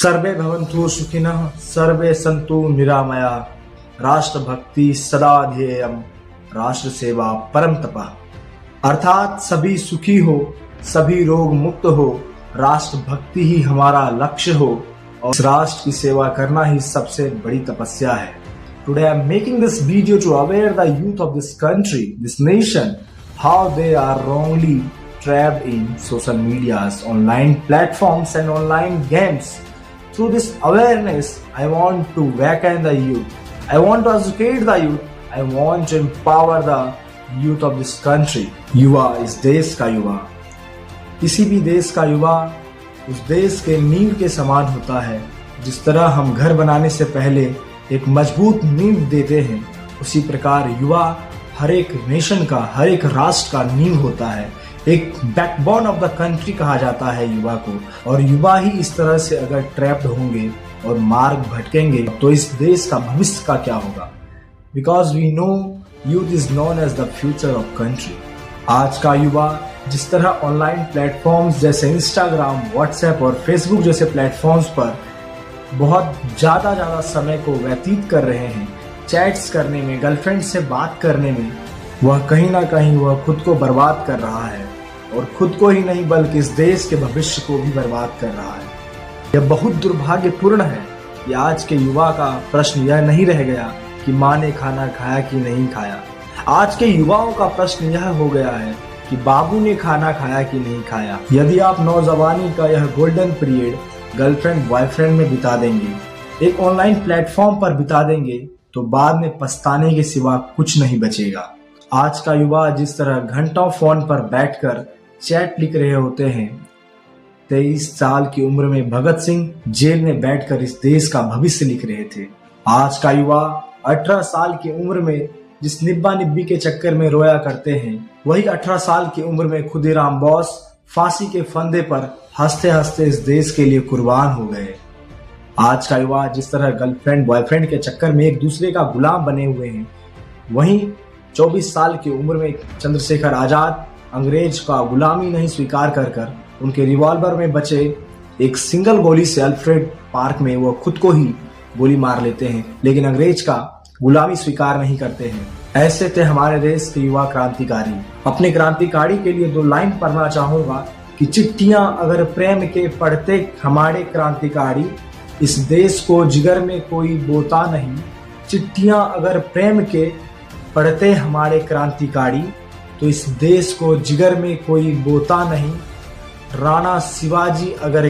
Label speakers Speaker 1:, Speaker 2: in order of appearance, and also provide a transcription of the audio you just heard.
Speaker 1: सर्वे भवन्तु सुखिनः सर्वे सन्तु निरामया राष्ट्रभक्ति सदा ध्येयम् राष्ट्र सेवा परम तपः। अर्थात सभी सुखी हो, सभी रोग मुक्त हो, राष्ट्रभक्ति ही हमारा लक्ष्य हो और इस राष्ट्र की सेवा करना ही सबसे बड़ी तपस्या है। Today I am making this video to aware the youth of this country, this nation, how they are wrongly trapped in social medias, online platforms and online games. Through this awareness, I want to awaken the youth. I want to educate the youth. I want to empower the youth of this country. युवा इस देश का युवा, किसी भी देश का युवा उस देश के नींव के समान होता है। जिस तरह हम घर बनाने से पहले एक मजबूत नींव देते हैं, उसी प्रकार युवा हर एक नेशन का, हर एक राष्ट्र का नींव होता है। एक बैकबोन ऑफ द कंट्री कहा जाता है युवा को, और युवा ही इस तरह से अगर ट्रैप्ड होंगे और मार्ग भटकेंगे तो इस देश का भविष्य का क्या होगा। Because we know youth is known as the future of country. आज का युवा जिस तरह ऑनलाइन प्लेटफॉर्म्स जैसे इंस्टाग्राम, व्हाट्सएप और फेसबुक जैसे प्लेटफॉर्म्स पर बहुत ज़्यादा समय को व्यतीत कर रहे हैं, चैट्स करने में, गर्लफ्रेंड से बात करने में, वह कहीं ना कहीं वह खुद को बर्बाद कर रहा है, और खुद को ही नहीं बल्कि इस देश के भविष्य को भी बर्बाद कर रहा है। यह बहुत दुर्भाग्यपूर्ण है कि आज के युवा का प्रश्न यह नहीं रह गया कि माँ ने खाना खाया कि नहीं खाया। आज के युवाओं का प्रश्न यह हो गया है कि बाबू ने खाना खाया कि नहीं खाया। यदि आप नौजवानी का यह गोल्डन पीरियड गर्लफ्रेंड बॉयफ्रेंड में बिता देंगे, एक ऑनलाइन प्लेटफॉर्म पर बिता देंगे, तो बाद में पछताने के सिवा कुछ नहीं बचेगा। आज का युवा जिस तरह घंटों फोन पर बैठकर चैट लिख रहे होते हैं, 23 साल की उम्र में भगत सिंह जेल में बैठकर इस देश का भविष्य लिख रहे थे। आज का युवा 18 साल की उम्र में जिस निब्बा निब्बी के चक्कर में रोया करते हैं, वही 18 साल की उम्र में खुदीराम बोस फांसी के फंदे पर हंसते हंसते इस देश के लिए कुर्बान हो गए। आज का युवा जिस तरह गर्लफ्रेंड बॉयफ्रेंड के चक्कर में एक दूसरे का गुलाम बने हुए हैं, वहीं 24 साल की उम्र में चंद्रशेखर आजाद अंग्रेज का गुलामी नहीं स्वीकार कर उनके रिवॉल्वर में बचे एक सिंगल गोली से अल्फ्रेड पार्क में वो खुद को ही गोली मार लेते हैं, लेकिन अंग्रेज का गुलामी स्वीकार नहीं करते हैं। ऐसे थे हमारे देश के युवा क्रांतिकारी। अपने क्रांतिकारी के लिए 2 लाइन पढ़ना चाहूंगा कि चिट्ठियां अगर प्रेम के पढ़ते हमारे क्रांतिकारी, इस देश को जिगर में कोई बोता नहीं। चिट्ठियां अगर प्रेम के पढ़ते हमारे क्रांतिकारी, तो इस देश को जिगर में कोई बोता नहीं। राणा शिवाजी अगर